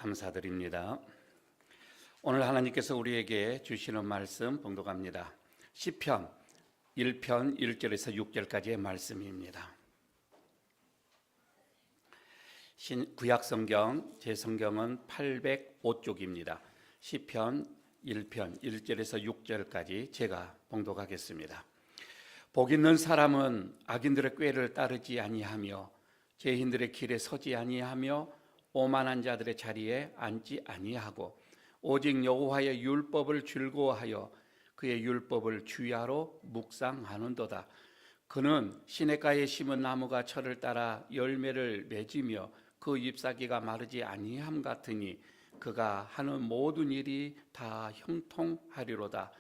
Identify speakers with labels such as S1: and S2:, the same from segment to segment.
S1: 감사드립니다. 오늘 하나님께서 우리에게 주시는 말씀 봉독합니다. 시편 1편 1절에서 6절까지의 말씀입니다. 구약성경 제 성경은 805쪽입니다. 시편 1편 1절에서 6절까지 제가 봉독하겠습니다. 복 있는 사람은 악인들의 꾀를 따르지 아니하며 죄인들의 길에 서지 아니하며 오만한 자들의 자리에 앉지 아니하고 오직 여호와의 율법을 즐거워하여 그의 율법을 주야로 묵상하는도다. 그는 시냇가에 심은 나무가 철을 따라 열매를 맺으며 그 잎사귀가 마르지 아니함 같으니 그가 하는 모든 일이 다 형통하리로다.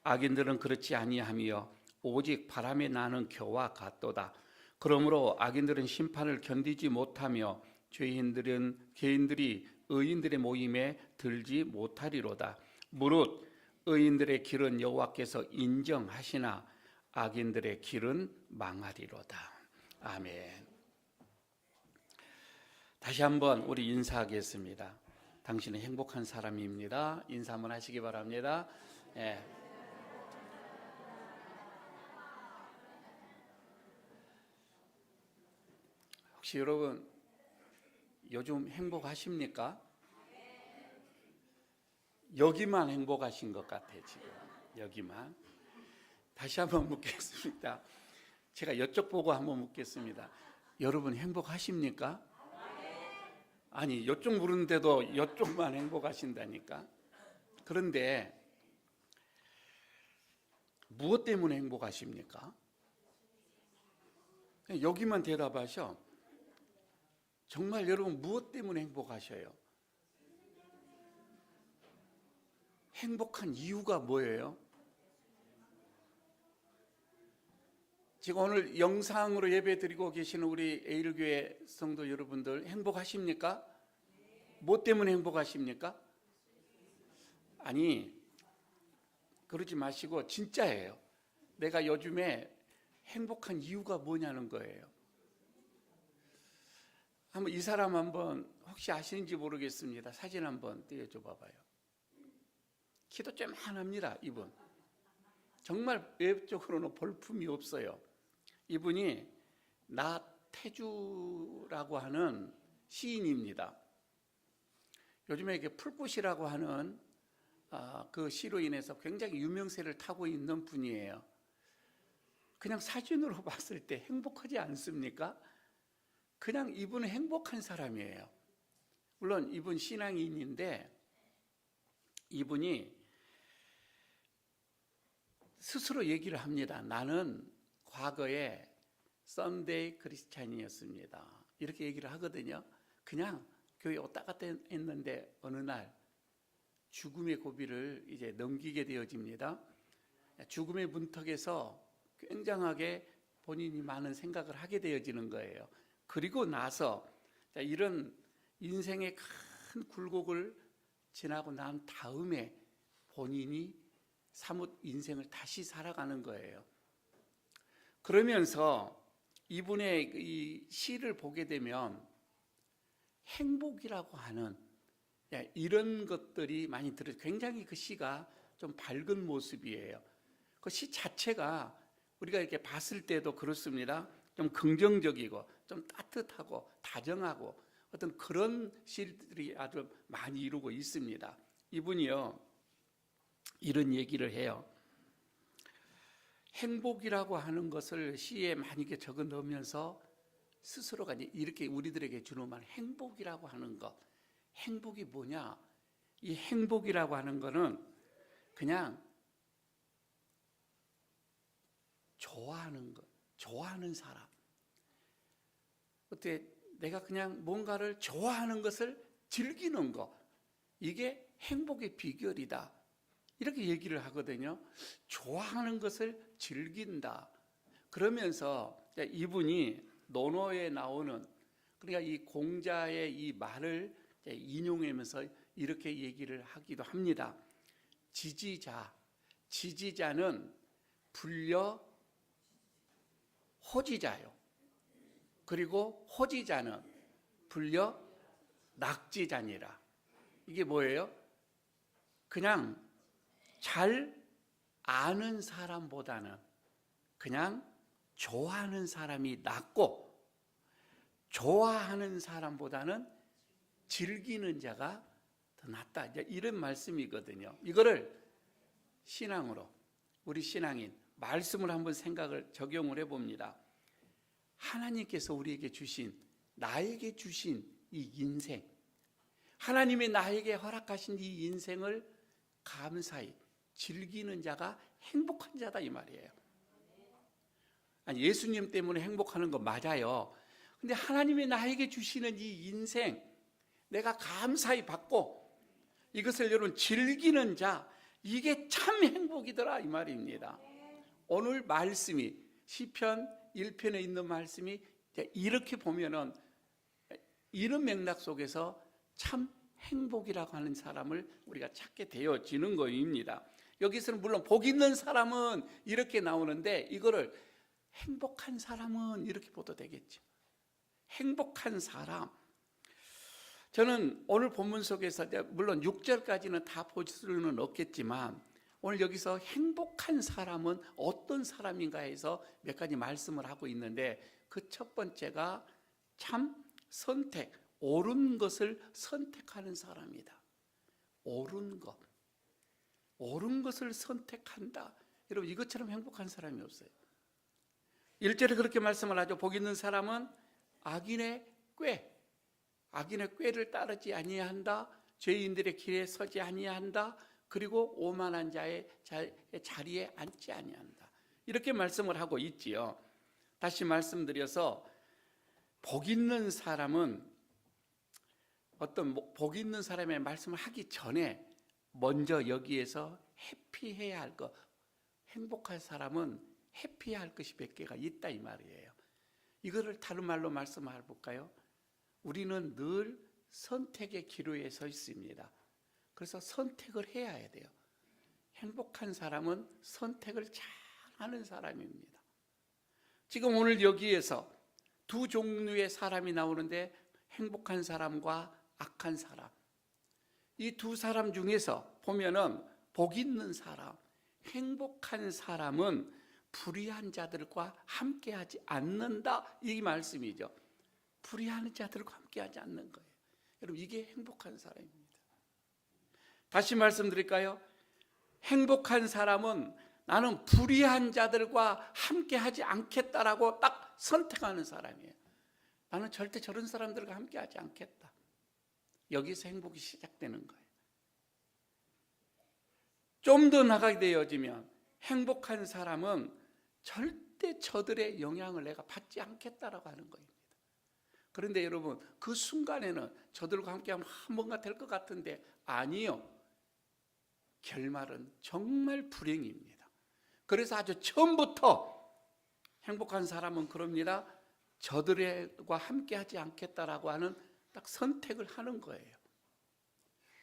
S1: 악인들은 그렇지 아니하며 오직 바람에 나는 겨와 같도다. 그러므로 악인들은 심판을 견디지 못하며 죄인들이 의인들의 모임에 들지 못하리로다. 무릇 의인들의 길은 여호와께서 인정하시나 악인들의 길은 망하리로다. 아멘. 다시 한번 우리 인사하겠습니다. 당신은 행복한 사람입니다. 인사 한번 하시기 바랍니다. 혹시 여러분 요즘 행복하십니까? 여기만 행복하신 것 같아요. 지금 여기만. 다시 한번 묻겠습니다. 제가 이쪽 보고 한번 묻겠습니다. 여러분 행복하십니까? 아니 이쪽 물은데도 이쪽만 행복하신다니까. 그런데 무엇 때문에 행복하십니까? 여기만 대답하셔. 정말 여러분 무엇 때문에 행복하셔요? 행복한 이유가 뭐예요? 지금 오늘 영상으로 예배 드리고 계시는 우리 에일교회 성도 여러분들 행복하십니까? 뭐 때문에 행복하십니까? 아니 그러지 마시고 진짜예요. 내가 요즘에 행복한 이유가 뭐냐는 거예요. 한번 이 사람 한번 혹시 아시는지 모르겠습니다. 사진 한번 띄워줘 봐봐요. 키도 쬐만합니다. 이분 정말 외적으로는 볼품이 없어요. 이분이 나태주라고 하는 시인입니다. 요즘에 이게 풀꽃이라고 하는 그 시로 인해서 굉장히 유명세를 타고 있는 분이에요. 그냥 사진으로 봤을 때 행복하지 않습니까? 그냥 이분은 행복한 사람이에요. 물론 이분 신앙인인데 이분이 스스로 얘기를 합니다. 나는 과거에 썬데이 크리스찬이었습니다. 이렇게 얘기를 하거든요. 그냥 교회 왔다 갔다 했는데 어느 날 죽음의 고비를 이제 넘기게 되어집니다. 죽음의 문턱에서 굉장하게 본인이 많은 생각을 하게 되어지는 거예요. 그리고 나서 이런 인생의 큰 굴곡을 지나고 난 다음에 본인이 사뭇 인생을 다시 살아가는 거예요. 그러면서 이분의 이 시를 보게 되면 행복이라고 하는 이런 것들이 많이 들어요. 굉장히 그 시가 좀 밝은 모습이에요. 그 시 자체가 우리가 이렇게 봤을 때도 그렇습니다. 좀 긍정적이고 좀 따뜻하고 다정하고 어떤 그런 시들이 아주 많이 이루고 있습니다. 이분이요 이런 얘기를 해요. 행복이라고 하는 것을 시에 많이 적어 넣으면서 스스로가 이렇게 우리들에게 주는 말, 행복이라고 하는 것. 행복이 뭐냐? 이 행복이라고 하는 거는 그냥 좋아하는 것, 좋아하는 사람. 어때? 내가 그냥 뭔가를 좋아하는 것을 즐기는 것. 이게 행복의 비결이다. 이렇게 얘기를 하거든요. 좋아하는 것을 즐긴다. 그러면서 이분이 논어에 나오는 그러니까 이 공자의 이 말을 인용하면서 이렇게 얘기를 하기도 합니다. 지지자는 불려 호지자요. 그리고 호지자는 불려 낙지자니라. 이게 뭐예요? 그냥 잘 아는 사람보다는 그냥 좋아하는 사람이 낫고, 좋아하는 사람보다는 즐기는 자가 더 낫다, 이런 말씀이거든요. 이거를 신앙으로, 우리 신앙인 말씀을 한번 생각을 적용을 해봅니다. 하나님께서 우리에게 주신, 나에게 주신 이 인생, 하나님이 나에게 허락하신 이 인생을 감사히 즐기는 자가 행복한 자다, 이 말이에요. 아니, 예수님 때문에 행복하는 거 맞아요. 근데 하나님이 나에게 주시는 이 인생, 내가 감사히 받고 이것을 여러분 즐기는 자, 이게 참 행복이더라, 이 말입니다. 오늘 말씀이 시편 1편에 있는 말씀이 이렇게 보면은 이런 맥락 속에서 참 행복이라고 하는 사람을 우리가 찾게 되어지는 것입니다. 여기서는 물론 복 있는 사람은 이렇게 나오는데, 이거를 행복한 사람은 이렇게 보도 되겠죠. 행복한 사람. 저는 오늘 본문 속에서 물론 6절까지는 다 볼 수는 없겠지만, 오늘 여기서 행복한 사람은 어떤 사람인가 해서 몇 가지 말씀을 하고 있는데, 그 첫 번째가 참 선택, 옳은 것을 선택하는 사람이다. 옳은 것, 옳은 것을 선택한다. 여러분, 이것처럼 행복한 사람이 없어요. 1절에 그렇게 말씀을 하죠. 복 있는 사람은 악인의 꾀를 따르지 아니한다. 죄인들의 길에 서지 아니한다. 그리고 오만한 자의 자리에 앉지 아니한다. 이렇게 말씀을 하고 있지요. 다시 말씀드려서, 복 있는 사람은 복 있는 사람의 말씀을 하기 전에 먼저 여기에서 해피해야 할 것, 행복할 사람은 해피해야 할 것이 몇 개가 있다, 이 말이에요. 이거를 다른 말로 말씀해 볼까요? 우리는 늘 선택의 기로에 서 있습니다. 그래서 선택을 해야 돼요. 행복한 사람은 선택을 잘 하는 사람입니다. 지금 오늘 여기에서 두 종류의 사람이 나오는데, 행복한 사람과 악한 사람, 이 두 사람 중에서 보면은 복 있는 사람, 행복한 사람은 불의한 자들과 함께하지 않는다, 이 말씀이죠. 불의하는 자들과 함께하지 않는 거예요. 여러분, 이게 행복한 사람입니다. 다시 말씀드릴까요? 행복한 사람은 나는 불의한 자들과 함께하지 않겠다라고 딱 선택하는 사람이에요. 나는 절대 저런 사람들과 함께하지 않겠다. 여기서 행복이 시작되는 거예요. 좀 더 나가게 되어지면 행복한 사람은 절대 저들의 영향을 내가 받지 않겠다라고 하는 겁니다. 그런데 여러분, 그 순간에는 저들과 함께하면 뭔가 될 것 같은데 아니요. 결말은 정말 불행입니다. 그래서 아주 처음부터 행복한 사람은 그럽니다. 저들과 함께하지 않겠다라고 하는 딱 선택을 하는 거예요.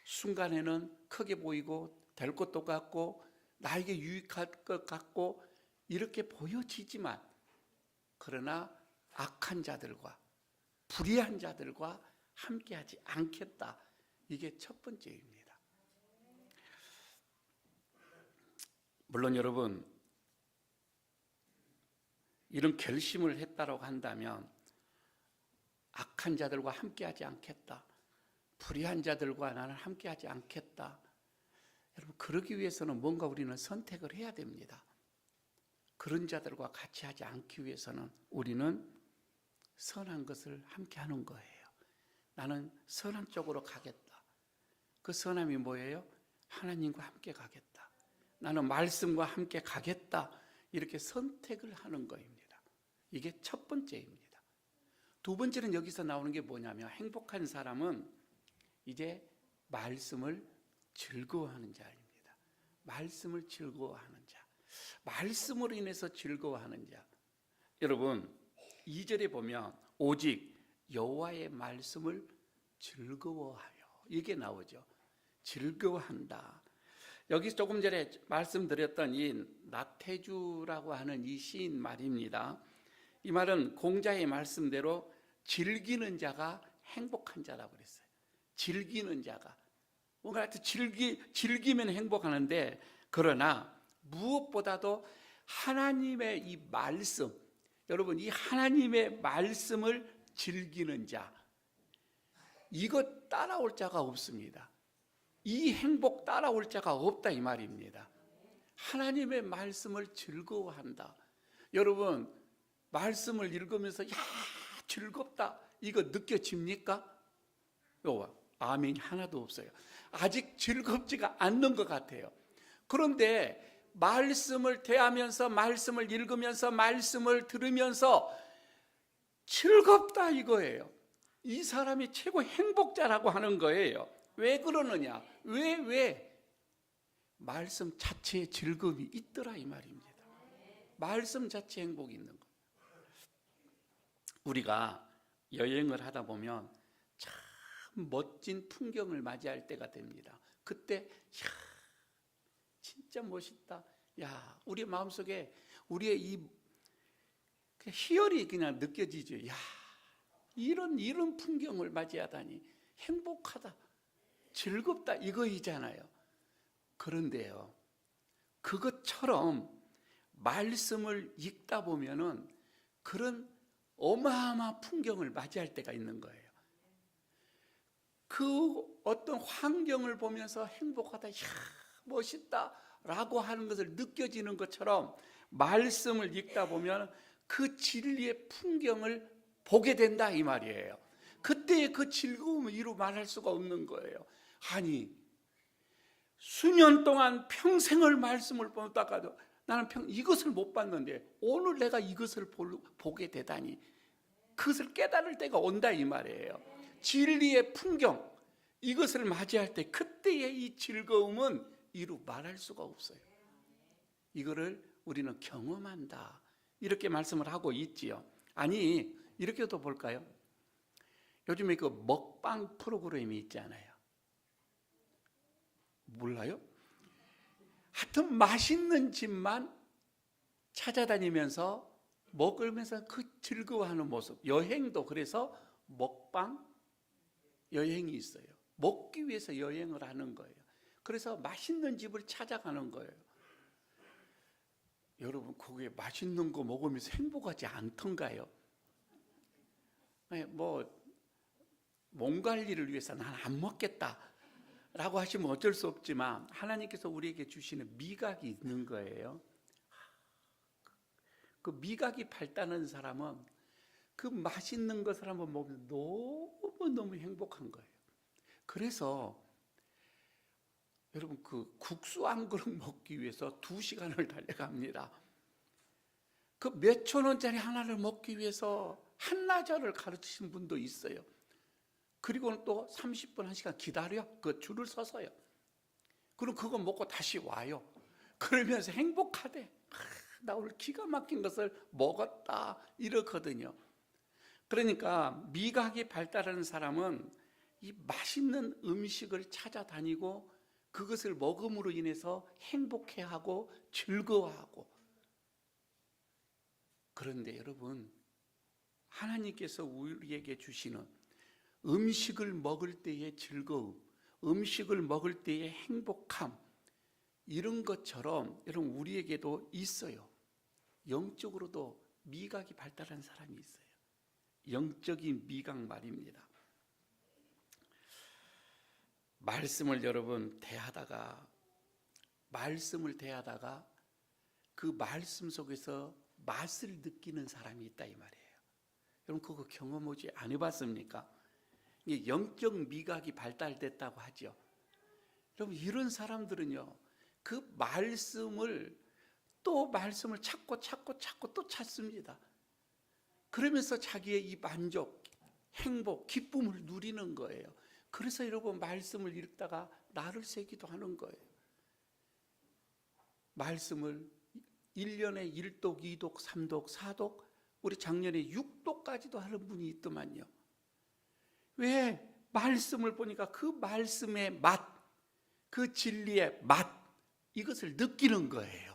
S1: 순간에는 크게 보이고 될 것도 같고 나에게 유익할 것 같고 이렇게 보여지지만, 그러나 악한 자들과 불의한 자들과 함께하지 않겠다. 이게 첫 번째입니다. 물론 여러분, 이런 결심을 했다고 한다면 악한 자들과 함께하지 않겠다, 불의한 자들과 나는 함께하지 않겠다, 여러분, 그러기 위해서는 뭔가 우리는 선택을 해야 됩니다. 그런 자들과 같이 하지 않기 위해서는 우리는 선한 것을 함께하는 거예요. 나는 선한 쪽으로 가겠다. 그 선함이 뭐예요? 하나님과 함께 가겠다. 나는 말씀과 함께 가겠다. 이렇게 선택을 하는 거입니다. 이게 첫 번째입니다. 두 번째는 여기서 나오는 게 뭐냐면, 행복한 사람은 이제 말씀을 즐거워하는 자입니다. 말씀을 즐거워하는 자, 말씀으로 인해서 즐거워하는 자. 여러분, 2절에 보면 오직 여호와의 말씀을 즐거워하여, 이게 나오죠. 즐거워한다. 여기 조금 전에 말씀드렸던 이 나태주라고 하는 이 시인 말입니다. 이 말은 공자의 말씀대로 즐기는 자가 행복한 자라고 그랬어요. 즐기는 자가. 뭔가 즐기면 행복하는데, 그러나 무엇보다도 하나님의 이 말씀, 여러분 이 하나님의 말씀을 즐기는 자, 이것 따라올 자가 없습니다. 이 행복 따라올 자가 없다 이 말입니다. 하나님의 말씀을 즐거워한다. 여러분 말씀을 읽으면서 야 즐겁다 이거 느껴집니까? 아멘이 하나도 없어요. 아직 즐겁지가 않는 것 같아요. 그런데 말씀을 대하면서, 말씀을 읽으면서, 말씀을 들으면서 즐겁다 이거예요. 이 사람이 최고 행복자라고 하는 거예요. 왜 그러느냐? 왜? 말씀 자체에 즐거움이 있더라 이 말입니다. 말씀 자체에 행복이 있는 거. 우리가 여행을 하다 보면 참 멋진 풍경을 맞이할 때가 됩니다. 그때 진짜 멋있다. 우리 마음속에 우리의 이 희열이 그냥 느껴지죠. 이런 풍경을 맞이하다니 행복하다, 즐겁다 이거이잖아요. 그런데요, 그것처럼 말씀을 읽다 보면은 그런 어마어마한 풍경을 맞이할 때가 있는 거예요. 그 어떤 환경을 보면서 행복하다, 멋있다 라고 하는 것을 느껴지는 것처럼 말씀을 읽다 보면 그 진리의 풍경을 보게 된다 이 말이에요. 그때의 그 즐거움을 이루 말할 수가 없는 거예요. 아니 수년 동안 평생을 말씀을 보다가도 나는 이것을 못 봤는데 오늘 내가 이것을 보게 되다니, 그것을 깨달을 때가 온다 이 말이에요. 진리의 풍경, 이것을 맞이할 때 그때의 이 즐거움은 이루 말할 수가 없어요. 이거를 우리는 경험한다 이렇게 말씀을 하고 있지요. 아니 이렇게도 볼까요? 요즘에 그 먹방 프로그램이 있잖아요. 몰라요? 하여튼 맛있는 집만 찾아다니면서 먹으면서 그 즐거워하는 모습. 여행도 그래서 먹방 여행이 있어요. 먹기 위해서 여행을 하는 거예요. 그래서 맛있는 집을 찾아가는 거예요. 여러분 거기에 맛있는 거 먹으면서 행복하지 않던가요? 몸 관리를 위해서 난 안 먹겠다 라고 하시면 어쩔 수 없지만 하나님께서 우리에게 주시는 미각이 있는 거예요. 그 미각이 발달하는 사람은 그 맛있는 것을 한번 먹으면 너무너무 행복한 거예요. 그래서 여러분 그 국수 한 그릇 먹기 위해서 2시간을 달려갑니다. 그 몇천 원짜리 하나를 먹기 위해서 한나절을 가르치신 분도 있어요. 그리고는 또 30분, 1시간 기다려. 그 줄을 서서요. 그럼 그거 먹고 다시 와요. 그러면서 행복하대. 나 오늘 기가 막힌 것을 먹었다 이렇거든요. 그러니까 미각이 발달하는 사람은 이 맛있는 음식을 찾아다니고 그것을 먹음으로 인해서 행복해하고 즐거워하고. 그런데 여러분 하나님께서 우리에게 주시는 음식을 먹을 때의 즐거움, 음식을 먹을 때의 행복함, 이런 것처럼 여러분 우리에게도 있어요. 영적으로도 미각이 발달한 사람이 있어요. 영적인 미각 말입니다. 말씀을 여러분 말씀을 대하다가 그 말씀 속에서 맛을 느끼는 사람이 있다 이 말이에요. 여러분 그거 경험하지 안 해봤습니까? 영적 미각이 발달됐다고 하죠. 여러분 이런 사람들은요 그 말씀을 찾고 또 찾습니다. 그러면서 자기의 이 만족, 행복, 기쁨을 누리는 거예요. 그래서 여러분 말씀을 읽다가 나를 새기도 하는 거예요. 말씀을 1년에 1독, 2독, 3독, 4독, 우리 작년에 6독까지도 하는 분이 있더만요. 왜? 말씀을 보니까 그 말씀의 맛, 그 진리의 맛, 이것을 느끼는 거예요.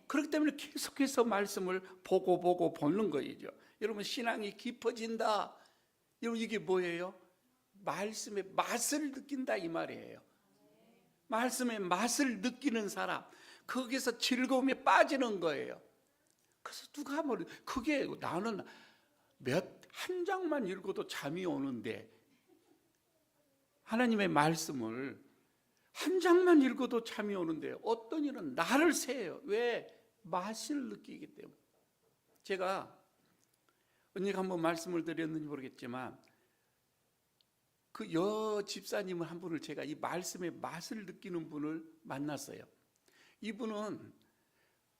S1: 그렇기 때문에 계속해서 말씀을 보는 거이죠. 여러분 신앙이 깊어진다. 여러분 이게 뭐예요? 말씀의 맛을 느낀다 이 말이에요. 말씀의 맛을 느끼는 사람, 거기서 즐거움에 빠지는 거예요. 그래서 누가 그게 나는 한 장만 읽어도 잠이 오는데, 하나님의 말씀을 한 장만 읽어도 잠이 오는데 어떤 이는 나를 새요. 왜? 맛을 느끼기 때문에. 제가 언니가 한번 말씀을 드렸는지 모르겠지만 그 집사님을 한 분을 제가 이 말씀의 맛을 느끼는 분을 만났어요. 이분은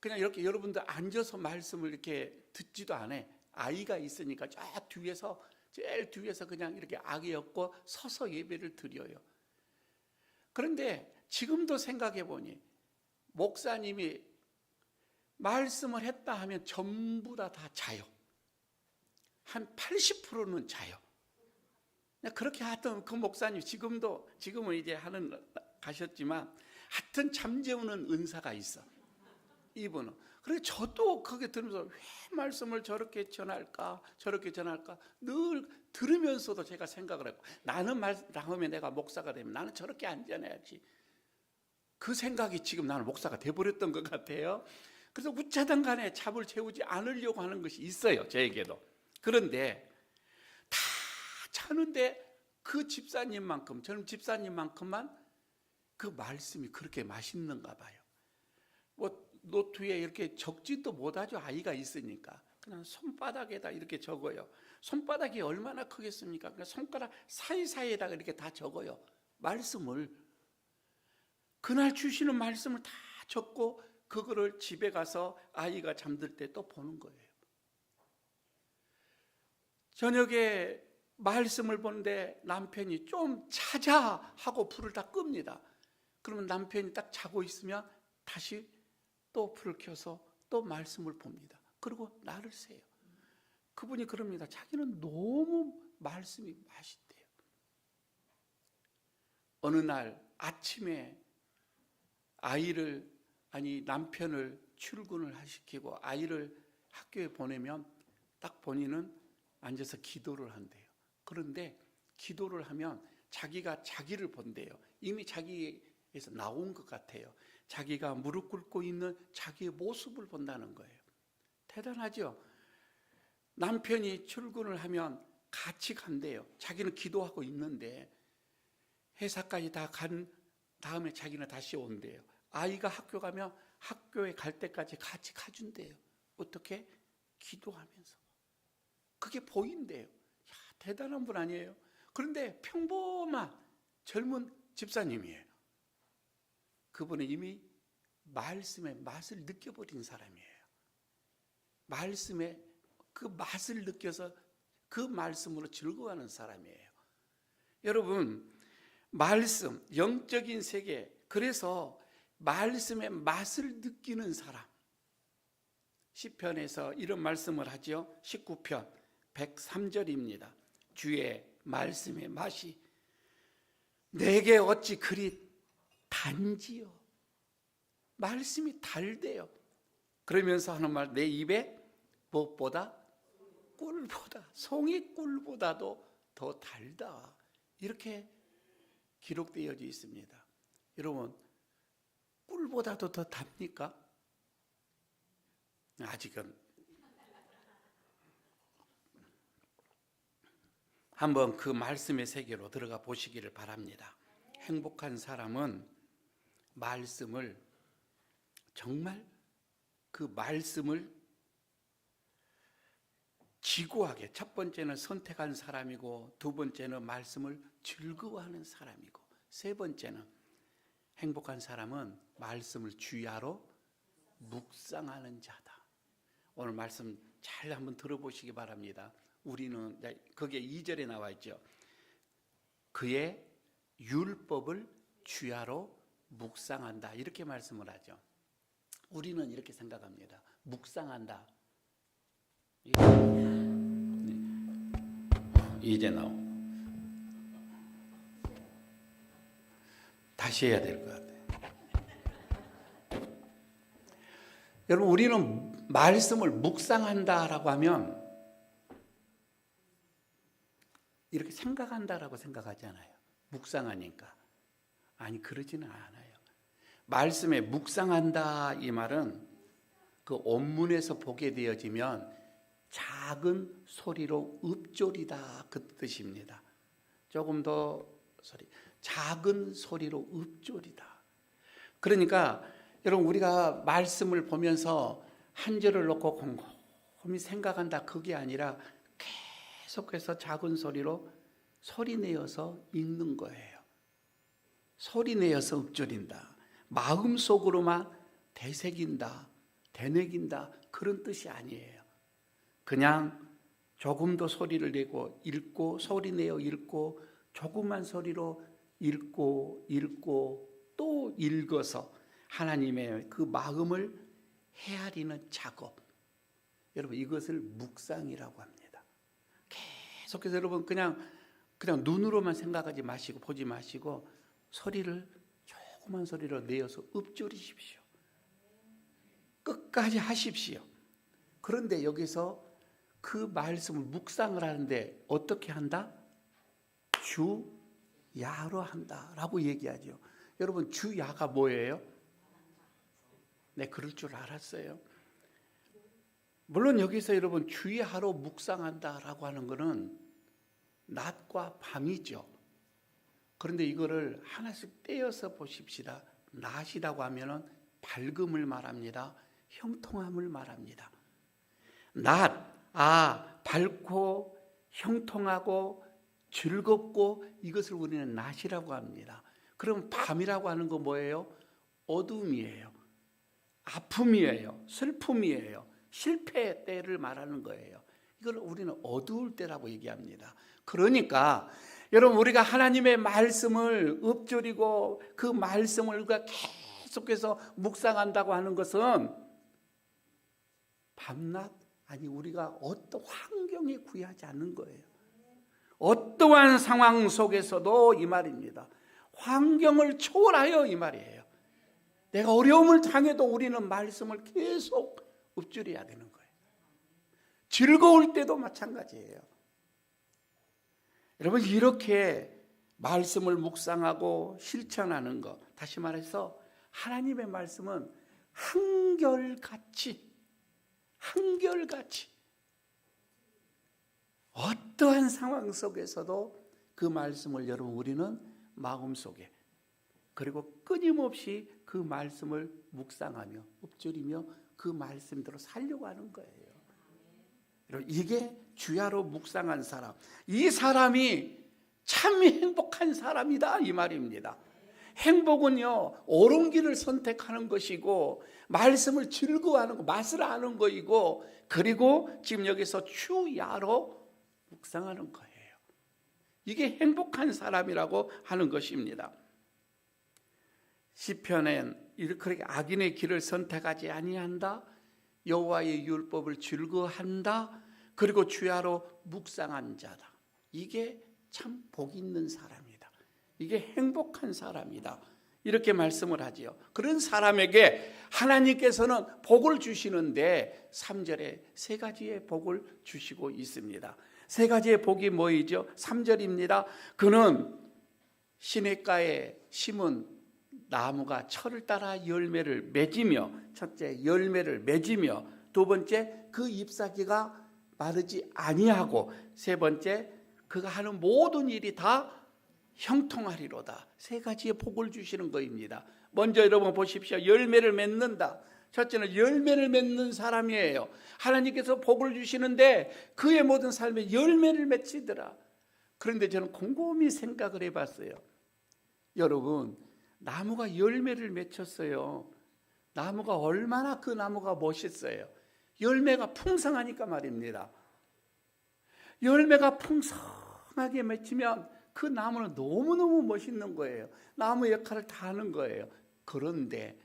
S1: 그냥 이렇게 여러분들 앉아서 말씀을 이렇게 듣지도 않아. 아이가 있으니까 저 뒤에서, 제일 뒤에서 그냥 이렇게 악이 없고 서서 예배를 드려요. 그런데 지금도 생각해 보니 목사님이 말씀을 했다 하면 전부 다 자요. 한 80%는 자요. 그렇게 하여튼 그 목사님 지금은 이제 가셨지만 하여튼 잠재우는 은사가 있어, 이분은. 그래서 저도 그게 들으면서 왜 말씀을 저렇게 전할까 늘 들으면서도 제가 생각을 했고, 나는 다음에 내가 목사가 되면 나는 저렇게 안 전해야지, 그 생각이 지금 나는 목사가 돼버렸던 것 같아요. 그래서 우차든 간에 잡을 채우지 않으려고 하는 것이 있어요, 저에게도. 그런데 다 차는데 저는 집사님만큼만 그 말씀이 그렇게 맛있는가 봐요. 노트에 이렇게 적지도 못하죠. 아이가 있으니까 그냥 손바닥에다 이렇게 적어요. 손바닥이 얼마나 크겠습니까? 그냥 손가락 사이사이에다가 이렇게 다 적어요. 말씀을, 그날 주시는 말씀을 다 적고 그거를 집에 가서 아이가 잠들 때 또 보는 거예요. 저녁에 말씀을 보는데 남편이 좀 자자 하고 불을 다 끕니다. 그러면 남편이 딱 자고 있으면 다시 또 불을 켜서 또 말씀을 봅니다. 그리고 나를 세요. 그분이 그럽니다. 자기는 너무 말씀이 맛있대요. 어느 날 아침에 남편을 출근을 시키고 아이를 학교에 보내면 딱 본인은 앉아서 기도를 한대요. 그런데 기도를 하면 자기가 자기를 본대요. 이미 자기에서 나온 것 같아요. 자기가 무릎 꿇고 있는 자기의 모습을 본다는 거예요. 대단하죠? 남편이 출근을 하면 같이 간대요. 자기는 기도하고 있는데 회사까지 다 간 다음에 자기는 다시 온대요. 아이가 학교 가면 학교에 갈 때까지 같이 가준대요. 어떻게? 기도하면서. 그게 보인대요. 야, 대단한 분 아니에요? 그런데 평범한 젊은 집사님이에요. 그분은 이미 말씀의 맛을 느껴버린 사람이에요. 말씀의 그 맛을 느껴서 그 말씀으로 즐거워하는 사람이에요. 여러분, 말씀, 영적인 세계, 그래서 말씀의 맛을 느끼는 사람, 시편에서 이런 말씀을 하죠. 19편 103절입니다. 주의 말씀의 맛이 내게 어찌 그리 단지요. 말씀이 달대요. 그러면서 하는 말, 내 입에 무엇보다? 꿀보다, 송이꿀보다도 더 달다. 이렇게 기록되어 있습니다. 여러분, 꿀보다도 더 답니까? 아직은. 한번 그 말씀의 세계로 들어가 보시기를 바랍니다. 행복한 사람은 말씀을, 정말 그 말씀을 지구하게, 첫 번째는 선택한 사람이고, 두 번째는 말씀을 즐거워하는 사람이고, 세 번째는 행복한 사람은 말씀을 주야로 묵상하는 자다. 오늘 말씀 잘 한번 들어보시기 바랍니다. 우리는 거기에 2절에 나와 있죠. 그의 율법을 주야로 묵상한다, 이렇게 말씀을 하죠. 우리는 이렇게 생각합니다. 묵상한다. 이제 나오. 다시 해야 될 것 같아요. 여러분, 우리는 말씀을 묵상한다라고 하면 이렇게 생각한다라고 생각하잖아요. 묵상하니까. 아니, 그러지는 않아요. 말씀에 묵상한다 이 말은 그 원문에서 보게 되어지면 작은 소리로 읊조리다 그 뜻입니다. 조금 더 소리, 작은 소리로 읊조리다. 그러니까 여러분, 우리가 말씀을 보면서 한 절을 놓고 곰곰이 생각한다 그게 아니라 계속해서 작은 소리로 소리내어서 읽는 거예요. 소리내어서 읊조린다. 마음속으로만 되새긴다, 되새긴다 그런 뜻이 아니에요. 그냥 조금 더 소리를 내고 읽고 소리내어 읽고 조그만 소리로 읽고 또 읽어서 하나님의 그 마음을 헤아리는 작업, 여러분 이것을 묵상이라고 합니다. 계속해서 여러분 그냥 눈으로만 생각하지 마시고 보지 마시고 소리를 조그만 소리로 내어서 읊조리십시오. 끝까지 하십시오. 그런데 여기서 그 말씀을 묵상을 하는데 어떻게 한다? 주야로 한다라고 얘기하죠. 여러분 주야가 뭐예요? 네, 그럴 줄 알았어요. 물론 여기서 여러분 주야로 묵상한다라고 하는 것은 낮과 밤이죠. 그런데 이거를 하나씩 떼어서 보십시다. 낮이라고 하면은 밝음을 말합니다. 형통함을 말합니다. 낮, 밝고 형통하고 즐겁고 이것을 우리는 낮이라고 합니다. 그럼 밤이라고 하는 거 뭐예요? 어둠이에요. 아픔이에요. 슬픔이에요. 실패의 때를 말하는 거예요. 이걸 우리는 어두울 때라고 얘기합니다. 그러니까 여러분 우리가 하나님의 말씀을 읊조리고 그 말씀을 우리가 계속해서 묵상한다고 하는 것은 밤낮 아니 우리가 어떤 환경에 구애하지 않는 거예요. 어떠한 상황 속에서도 이 말입니다. 환경을 초월하여 이 말이에요. 내가 어려움을 당해도 우리는 말씀을 계속 읊조려야 되는 거예요. 즐거울 때도 마찬가지예요. 여러분 이렇게 말씀을 묵상하고 실천하는 것, 다시 말해서 하나님의 말씀은 한결같이 어떠한 상황 속에서도 그 말씀을 여러분 우리는 마음속에 그리고 끊임없이 그 말씀을 묵상하며 읊조리며 그 말씀대로 살려고 하는 거예요. 여러분 이게 주야로 묵상한 사람, 이 사람이 참 행복한 사람이다 이 말입니다. 행복은요 옳은 길을 선택하는 것이고 말씀을 즐거워하는 거, 맛을 아는 거이고 그리고 지금 여기서 주야로 묵상하는 거예요. 이게 행복한 사람이라고 하는 것입니다. 시편엔 이렇게 악인의 길을 선택하지 아니한다, 여호와의 율법을 즐거워한다, 그리고 주야로 묵상한 자다. 이게 참 복 있는 사람이다. 이게 행복한 사람이다. 이렇게 말씀을 하지요. 그런 사람에게 하나님께서는 복을 주시는데 3절에 세 가지의 복을 주시고 있습니다. 세 가지의 복이 뭐이죠? 3절입니다. 그는 시냇가에 심은 나무가 철을 따라 열매를 맺으며, 첫째 열매를 맺으며, 두 번째 그 잎사귀가 마르지 아니하고, 세 번째 그가 하는 모든 일이 다 형통하리로다. 세 가지의 복을 주시는 것입니다. 먼저 여러분 보십시오. 열매를 맺는다. 첫째는 열매를 맺는 사람이에요. 하나님께서 복을 주시는데 그의 모든 삶에 열매를 맺히더라. 그런데 저는 곰곰이 생각을 해봤어요. 여러분 나무가 열매를 맺혔어요. 나무가 얼마나 그 나무가 멋있어요. 열매가 풍성하니까 말입니다. 열매가 풍성하게 맺히면 그 나무는 너무너무 멋있는 거예요. 나무 역할을 다 하는 거예요. 그런데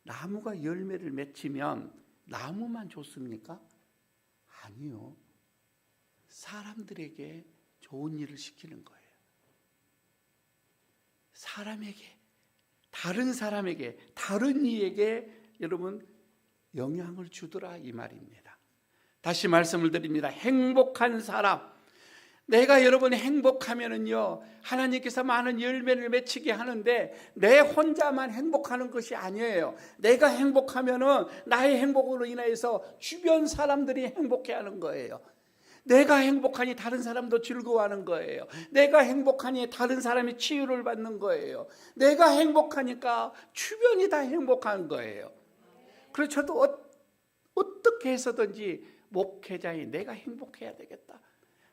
S1: 나무가 열매를 맺히면 나무만 좋습니까? 아니요. 사람들에게 좋은 일을 시키는 거예요. 다른 사람에게, 다른 이에게 여러분 영향을 주더라 이 말입니다. 다시 말씀을 드립니다. 행복한 사람, 내가 여러분이 행복하면은요, 하나님께서 많은 열매를 맺히게 하는데 내 혼자만 행복하는 것이 아니에요. 내가 행복하면은 나의 행복으로 인해서 주변 사람들이 행복해 하는 거예요. 내가 행복하니 다른 사람도 즐거워하는 거예요. 내가 행복하니 다른 사람이 치유를 받는 거예요. 내가 행복하니까 주변이 다 행복한 거예요. 그래서 저도 어떻게 해서든지 목회자인 내가 행복해야 되겠다.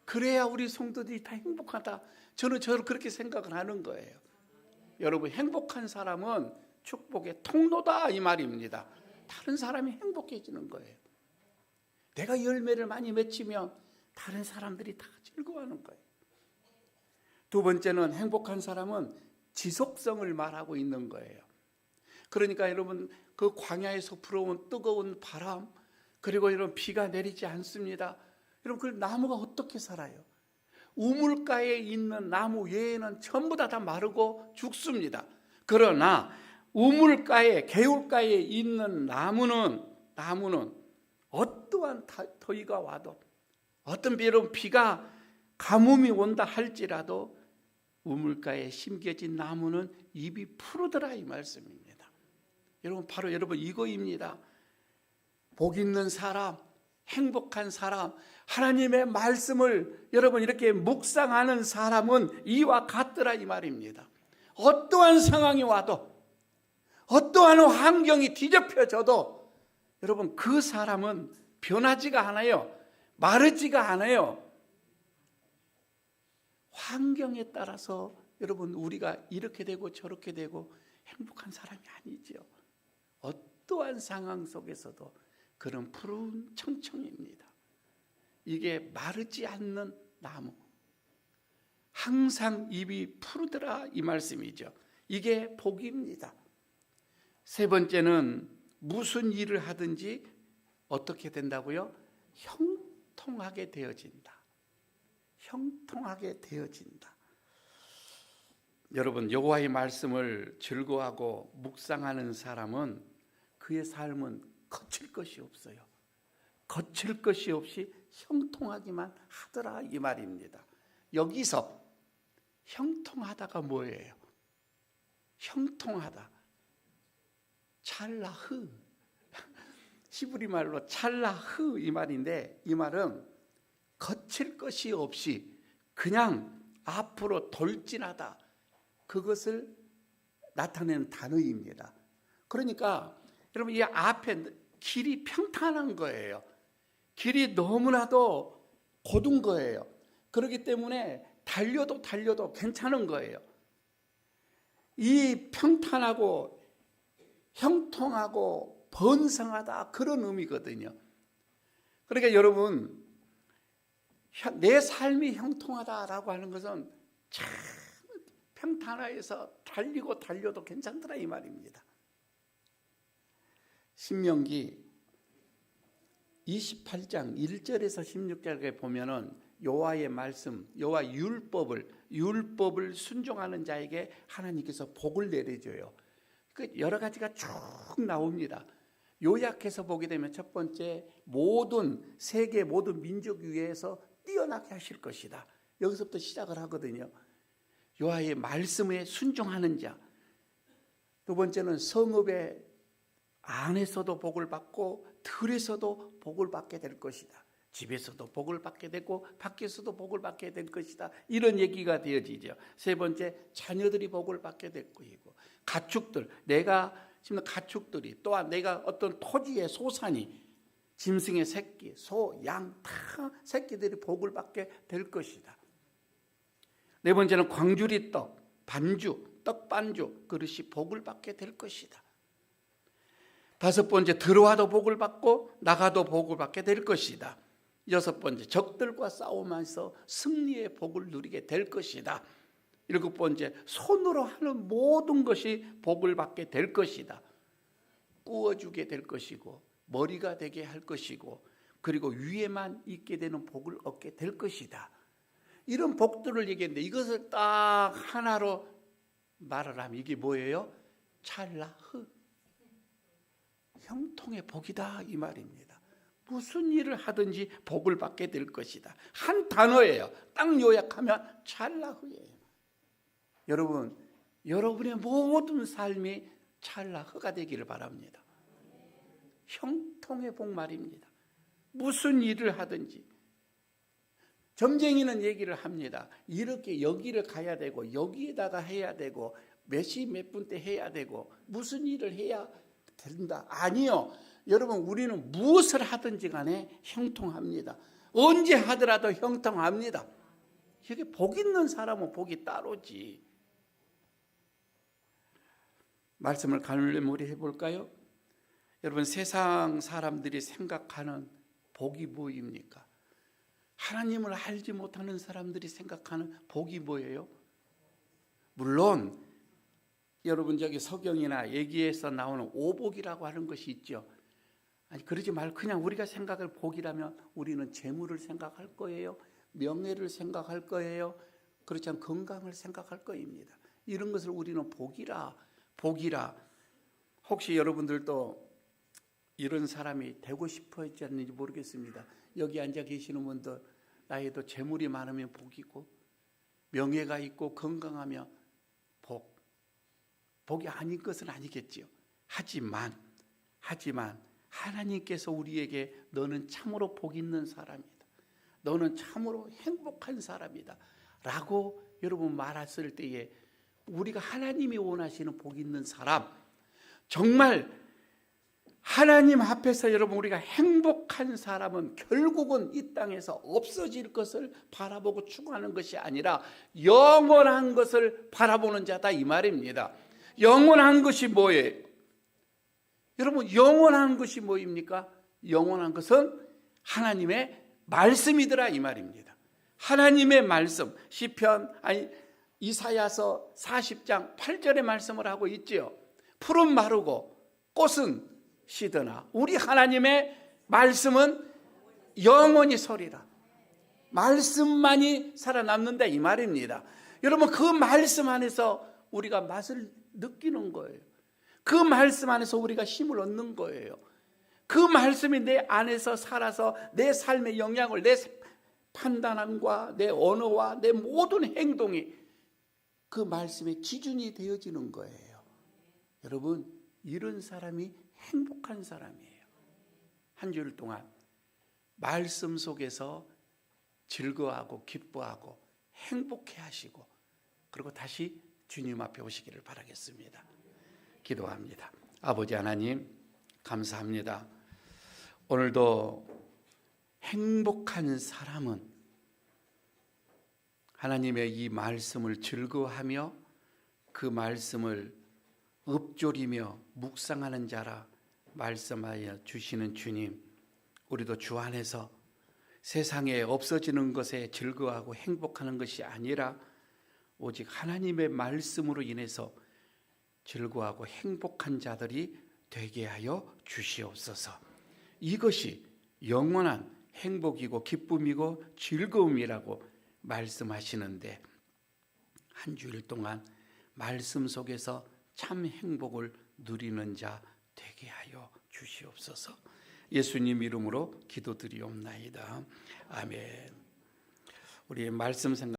S1: 그래야 우리 성도들이 다 행복하다. 저는 그렇게 생각을 하는 거예요. 여러분, 행복한 사람은 축복의 통로다 이 말입니다. 다른 사람이 행복해지는 거예요. 내가 열매를 많이 맺히면 다른 사람들이 다 즐거워하는 거예요. 두 번째는 행복한 사람은 지속성을 말하고 있는 거예요. 그러니까 여러분, 그 광야에서 불어온 뜨거운 바람, 그리고 이런 비가 내리지 않습니다. 여러분, 그 나무가 어떻게 살아요? 우물가에 있는 나무 외에는 전부 다 마르고 죽습니다. 그러나 우물가에, 개울가에 있는 나무는 어떠한 더위가 와도, 어떤 비가 가뭄이 온다 할지라도 우물가에 심겨진 나무는 잎이 푸르더라 이 말씀입니다. 여러분, 바로 여러분 이거입니다. 복 있는 사람, 행복한 사람, 하나님의 말씀을 여러분 이렇게 묵상하는 사람은 이와 같더라 이 말입니다. 어떠한 상황이 와도, 어떠한 환경이 뒤집혀져도 여러분 그 사람은 변하지가 않아요. 마르지가 않아요. 환경에 따라서 여러분 우리가 이렇게 되고 저렇게 되고 행복한 사람이 아니죠. 어떠한 상황 속에서도 그런 푸른 청청입니다. 이게 마르지 않는 나무, 항상 잎이 푸르더라 이 말씀이죠. 이게 복입니다. 세 번째는 무슨 일을 하든지 어떻게 된다고요? 형통하게 되어진다. 형통하게 되어진다. 여러분, 여호와의 말씀을 즐거워하고 묵상하는 사람은 그의 삶은 거칠 것이 없어요. 거칠 것이 없이 형통하기만 하더라 이 말입니다. 여기서 형통하다가 뭐예요? 형통하다, 찰라흐, 히브리 말로 찰라흐 이 말인데, 이 말은 거칠 것이 없이 그냥 앞으로 돌진하다, 그것을 나타내는 단어입니다. 그러니까 여러분, 이 앞에 길이 평탄한 거예요. 길이 너무나도 곧은 거예요. 그렇기 때문에 달려도 괜찮은 거예요. 이 평탄하고 형통하고 번성하다, 그런 의미거든요. 그러니까 여러분, 내 삶이 형통하다라고 하는 것은 참 평탄해서 달려도 괜찮더라 이 말입니다. 신명기 28장 1절에서 16절에 보면은 여호와의 말씀, 여호와 율법을 순종하는 자에게 하나님께서 복을 내려줘요. 그 여러 가지가 쭉 나옵니다. 요약해서 보게 되면 첫 번째, 세계 모든 민족 위에서 뛰어나게 하실 것이다. 여기서부터 시작을 하거든요. 여호와의 말씀에 순종하는 자. 두 번째는 성읍의 안에서도 복을 받고 들에서도 복을 받게 될 것이다. 집에서도 복을 받게 되고 밖에서도 복을 받게 될 것이다. 이런 얘기가 되어지죠. 세 번째, 자녀들이 복을 받게 될 것이고, 가축들, 내가 지금 가축들이, 또한 내가 어떤 토지의 소산이, 짐승의 새끼, 소, 양 다 새끼들이 복을 받게 될 것이다. 네 번째는 광주리 떡, 떡 반주 그릇이 복을 받게 될 것이다. 다섯 번째, 들어와도 복을 받고 나가도 복을 받게 될 것이다. 여섯 번째, 적들과 싸우면서 승리의 복을 누리게 될 것이다. 일곱 번째, 손으로 하는 모든 것이 복을 받게 될 것이다. 꾸어주게 될 것이고, 머리가 되게 할 것이고, 그리고 위에만 있게 되는 복을 얻게 될 것이다. 이런 복들을 얘기했는데, 이것을 딱 하나로 말을 하면 이게 뭐예요? 찰라흐, 형통의 복이다 이 말입니다. 무슨 일을 하든지 복을 받게 될 것이다. 한 단어예요. 딱 요약하면 찰나흐예요. 여러분, 여러분의 모든 삶이 찰나흐가 되기를 바랍니다. 형통의 복 말입니다. 무슨 일을 하든지. 점쟁이는 얘기를 합니다. 이렇게 여기를 가야 되고 여기에다가 해야 되고 몇 시 몇 분 때 해야 되고 무슨 일을 해야 된다. 아니요. 여러분, 우리는 무엇을 하든지 간에 형통합니다. 언제 하더라도 형통합니다. 이게 복 있는 사람은 복이 따로지. 말씀을 갈무리 해볼까요? 여러분, 세상 사람들이 생각하는 복이 뭐입니까? 하나님을 알지 못하는 사람들이 생각하는 복이 뭐예요? 물론 여러분, 저기 서경이나 얘기에서 나오는 오복이라고 하는 것이 있죠. 아니, 그러지 말고 그냥 우리가 생각할 복이라면 우리는 재물을 생각할 거예요. 명예를 생각할 거예요. 그렇지 않으면 건강을 생각할 거입니다. 이런 것을 우리는 복이라. 혹시 여러분들도 이런 사람이 되고 싶어 했지 않는지 모르겠습니다. 여기 앉아 계시는 분들 나이도 재물이 많으면 복이고 명예가 있고 건강하면 복이 아닌 것은 아니겠지요. 하지만 하나님께서 우리에게 너는 참으로 복 있는 사람이다. 너는 참으로 행복한 사람이다. 라고 여러분 말했을 때에 우리가 하나님이 원하시는 복 있는 사람, 정말 하나님 앞에서 여러분 우리가 행복한 사람은 결국은 이 땅에서 없어질 것을 바라보고 추구하는 것이 아니라 영원한 것을 바라보는 자다, 이 말입니다. 영원한 것이 뭐예요? 여러분, 영원한 것이 뭐입니까? 영원한 것은 하나님의 말씀이더라, 이 말입니다. 하나님의 말씀. 이사야서 40장 8절의 말씀을 하고 있지요. 풀은 마르고 꽃은 시드나 우리 하나님의 말씀은 영원히 서리라. 말씀만이 살아남는다, 이 말입니다. 여러분, 그 말씀 안에서 우리가 맛을 느끼는 거예요. 그 말씀 안에서 우리가 힘을 얻는 거예요. 그 말씀이 내 안에서 살아서 내 삶의 영향을, 내 판단함과 내 언어와 내 모든 행동이 그 말씀의 기준이 되어지는 거예요. 여러분, 이런 사람이 행복한 사람이에요. 한 주일 동안 말씀 속에서 즐거워하고 기뻐하고 행복해 하시고 그리고 다시 주님 앞에 오시기를 바라겠습니다. 기도합니다. 아버지 하나님, 감사합니다. 오늘도 행복한 사람은 하나님의 이 말씀을 즐거워하며 그 말씀을 읊조리며 묵상하는 자라 말씀하여 주시는 주님, 우리도 주 안에서 세상에 없어지는 것에 즐거워하고 행복하는 것이 아니라 오직 하나님의 말씀으로 인해서 즐거워하고 행복한 자들이 되게 하여 주시옵소서. 이것이 영원한 행복이고 기쁨이고 즐거움이라고 말씀하시는데 한 주일 동안 말씀 속에서 참 행복을 누리는 자 되게 하여 주시옵소서. 예수님 이름으로 기도드리옵나이다. 아멘. 우리 말씀 생각